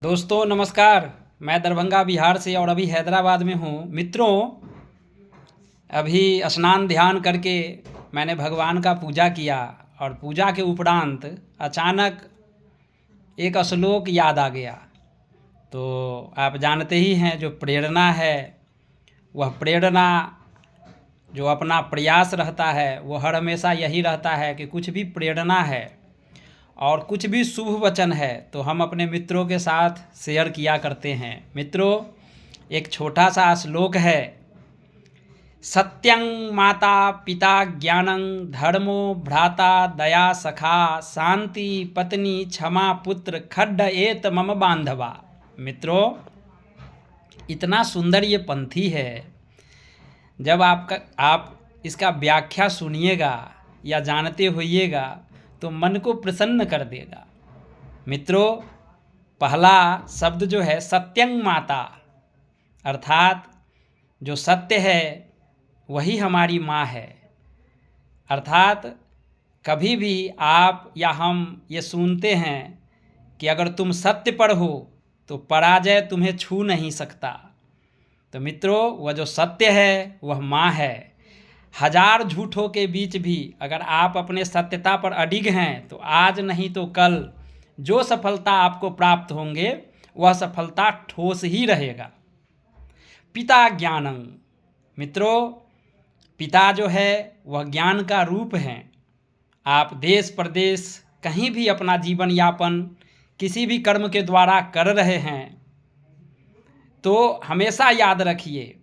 दोस्तों नमस्कार। मैं दरभंगा बिहार से और अभी हैदराबाद में हूँ। मित्रों, अभी स्नान ध्यान करके मैंने भगवान का पूजा किया और पूजा के उपरांत अचानक एक श्लोक याद आ गया। तो आप जानते ही हैं, जो प्रेरणा है वह प्रेरणा जो अपना प्रयास रहता है वो हर हमेशा यही रहता है कि कुछ भी प्रेरणा है और कुछ भी शुभ वचन है तो हम अपने मित्रों के साथ शेयर किया करते हैं। मित्रों, एक छोटा सा श्लोक है। सत्यं माता पिता ज्ञानं धर्मो भ्राता दया सखा शांति पत्नी क्षमा पुत्र खड्ड एत मम बांधवा। मित्रों, इतना सुंदर ये पंथी है। जब आप इसका व्याख्या सुनिएगा या जानते होइएगा तो मन को प्रसन्न कर देगा। मित्रों, पहला शब्द जो है सत्यं माता, अर्थात जो सत्य है वही हमारी माँ है। अर्थात कभी भी आप या हम ये सुनते हैं कि अगर तुम सत्य पर हो तो पराजय तुम्हें छू नहीं सकता। तो मित्रों, वह जो सत्य है वह माँ है। हजार झूठों के बीच भी अगर आप अपने सत्यता पर अडिग हैं तो आज नहीं तो कल जो सफलता आपको प्राप्त होंगे वह सफलता ठोस ही रहेगा। पिता ज्ञानं, मित्रों, पिता जो है वह ज्ञान का रूप है। आप देश प्रदेश कहीं भी अपना जीवन यापन किसी भी कर्म के द्वारा कर रहे हैं तो हमेशा याद रखिए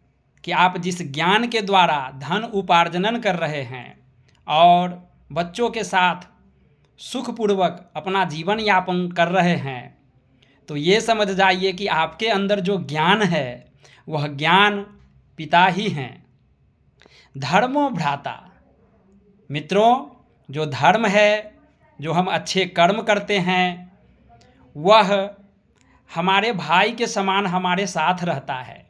कि आप जिस ज्ञान के द्वारा धन उपार्जन कर रहे हैं और बच्चों के साथ सुखपूर्वक अपना जीवन यापन कर रहे हैं तो ये समझ जाइए कि आपके अंदर जो ज्ञान है वह ज्ञान पिता ही हैं। धर्मो भ्राता, मित्रों, जो धर्म है, जो हम अच्छे कर्म करते हैं वह हमारे भाई के समान हमारे साथ रहता है।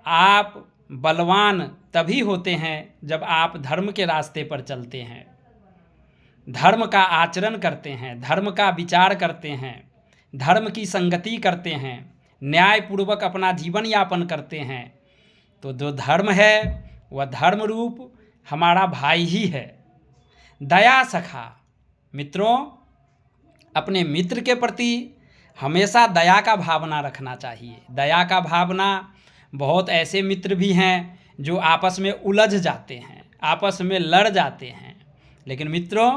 आप बलवान तभी होते हैं जब आप धर्म के रास्ते पर चलते हैं, धर्म का आचरण करते हैं, धर्म का विचार करते हैं, धर्म की संगति करते हैं, न्यायपूर्वक अपना जीवन यापन करते हैं। तो जो धर्म है वह धर्म रूप हमारा भाई ही है। दया सखा, मित्रों, अपने मित्र के प्रति हमेशा दया का भावना रखना चाहिए। दया का भावना, बहुत ऐसे मित्र भी हैं जो आपस में उलझ जाते हैं, आपस में लड़ जाते हैं, लेकिन मित्रों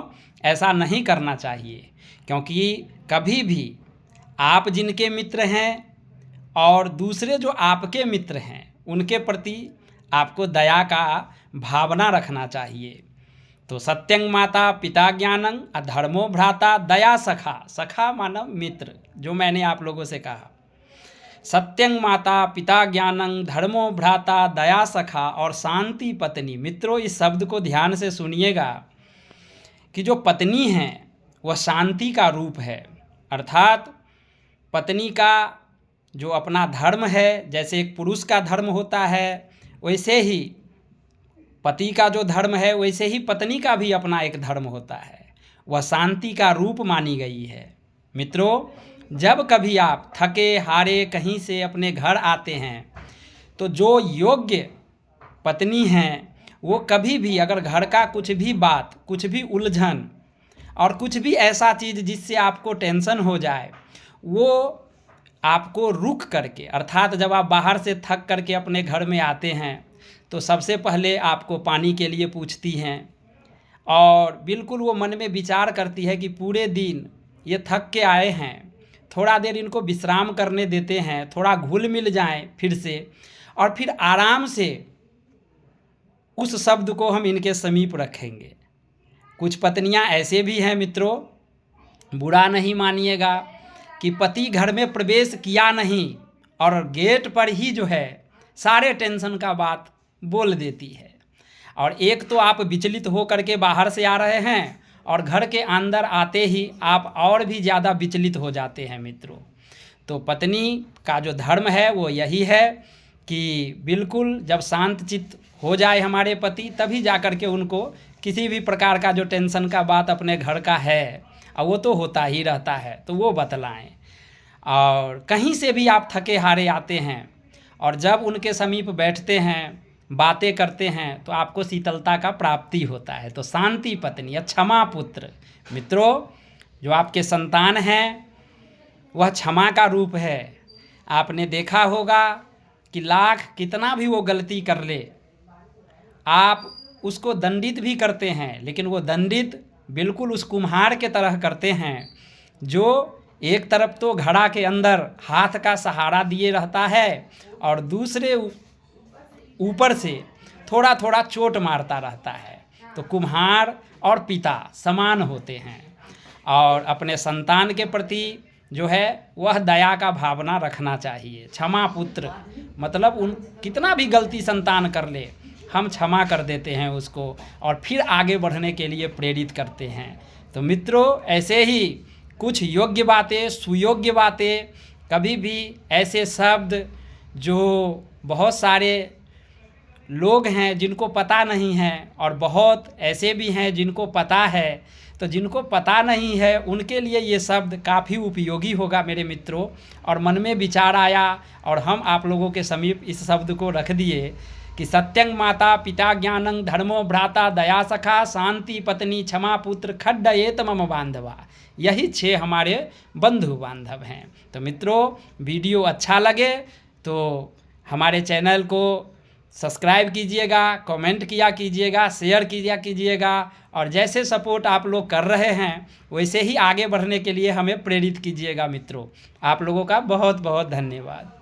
ऐसा नहीं करना चाहिए, क्योंकि कभी भी आप जिनके मित्र हैं और दूसरे जो आपके मित्र हैं उनके प्रति आपको दया का भावना रखना चाहिए। तो सत्यं माता पिता ज्ञानं अधर्मो भ्राता दया सखा, सखा मानव मित्र, जो मैंने आप लोगों से कहा। सत्यं माता पिता ज्ञानं धर्मो भ्राता दया सखा और शांति पत्नी। मित्रों, इस शब्द को ध्यान से सुनिएगा कि जो पत्नी है वह शांति का रूप है। अर्थात पत्नी का जो अपना धर्म है, जैसे एक पुरुष का धर्म होता है वैसे ही पति का जो धर्म है वैसे ही पत्नी का भी अपना एक धर्म होता है। वह शांति का रूप मानी गई है। मित्रों, जब कभी आप थके हारे कहीं से अपने घर आते हैं तो जो योग्य पत्नी हैं वो कभी भी अगर घर का कुछ भी बात, कुछ भी उलझन और कुछ भी ऐसा चीज़ जिससे आपको टेंशन हो जाए, वो आपको रुक करके, अर्थात जब आप बाहर से थक करके अपने घर में आते हैं तो सबसे पहले आपको पानी के लिए पूछती हैं और बिल्कुल वो मन में विचार करती है कि पूरे दिन ये थक के आए हैं, थोड़ा देर इनको विश्राम करने देते हैं, थोड़ा घुल मिल जाएं फिर से, और फिर आराम से उस शब्द को हम इनके समीप रखेंगे। कुछ पत्नियां ऐसे भी हैं मित्रों, बुरा नहीं मानिएगा, कि पति घर में प्रवेश किया नहीं और गेट पर ही जो है सारे टेंशन का बात बोल देती है। और एक तो आप विचलित हो करके बाहर से आ रहे हैं और घर के अंदर आते ही आप और भी ज़्यादा विचलित हो जाते हैं मित्रों। तो पत्नी का जो धर्म है वो यही है कि बिल्कुल जब शांत चित्त हो जाए हमारे पति तभी जा कर के उनको किसी भी प्रकार का जो टेंशन का बात अपने घर का है, और वो तो होता ही रहता है, तो वो बतलाएं। और कहीं से भी आप थके हारे आते हैं और जब उनके समीप बैठते हैं, बातें करते हैं, तो आपको शीतलता का प्राप्ति होता है। तो शांति पत्नी या क्षमा पुत्र, मित्रों, जो आपके संतान हैं वह क्षमा का रूप है। आपने देखा होगा कि लाख कितना भी वो गलती कर ले, आप उसको दंडित भी करते हैं, लेकिन वो दंडित बिल्कुल उस कुम्हार के तरह करते हैं जो एक तरफ तो घड़ा के अंदर हाथ का सहारा दिए रहता है और दूसरे ऊपर से थोड़ा थोड़ा चोट मारता रहता है। तो कुम्हार और पिता समान होते हैं और अपने संतान के प्रति जो है वह दया का भावना रखना चाहिए। क्षमा पुत्र मतलब उन कितना भी गलती संतान कर ले, हम क्षमा कर देते हैं उसको और फिर आगे बढ़ने के लिए प्रेरित करते हैं। तो मित्रों, ऐसे ही कुछ योग्य बातें, सुयोग्य बातें, कभी भी ऐसे शब्द जो बहुत सारे लोग हैं जिनको पता नहीं है और बहुत ऐसे भी हैं जिनको पता है, तो जिनको पता नहीं है उनके लिए ये शब्द काफ़ी उपयोगी होगा मेरे मित्रों। और मन में विचार आया और हम आप लोगों के समीप इस शब्द को रख दिए कि सत्यं माता पिता ज्ञानं धर्मो भ्राता दया सखा शांति पत्नी क्षमा पुत्र खड्डयेत मम बांधवा। यही 6 हमारे बंधु बांधव हैं। तो मित्रों, वीडियो अच्छा लगे तो हमारे चैनल को सब्सक्राइब कीजिएगा, कमेंट किया कीजिएगा, शेयर कीजिएगा और जैसे सपोर्ट आप लोग कर रहे हैं वैसे ही आगे बढ़ने के लिए हमें प्रेरित कीजिएगा। मित्रों, आप लोगों का बहुत बहुत धन्यवाद।